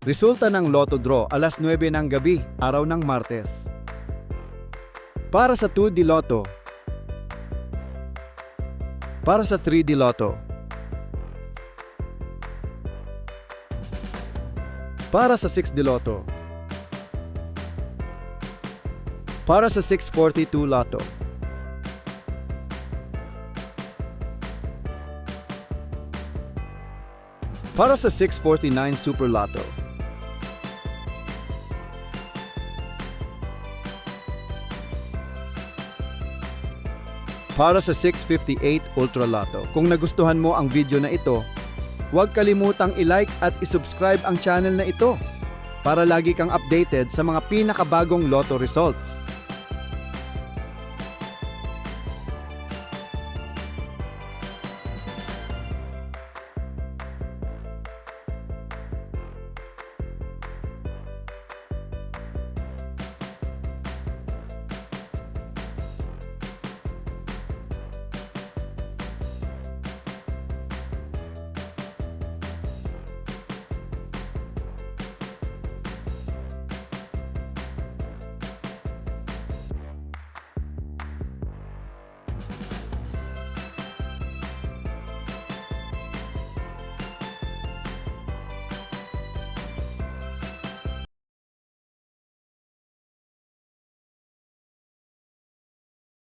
Resulta ng Lotto Draw alas 9 ng gabi, araw ng Martes. Para sa 2D Lotto. Para sa 3D Lotto. Para sa 6D Lotto. Para sa 642 Lotto. Para sa 649 Super Lotto. Para sa 658 Ultra Lotto. Kung nagustuhan mo ang video na ito, huwag kalimutang i-like at i-subscribe ang channel na ito para lagi kang updated sa mga pinakabagong lotto results.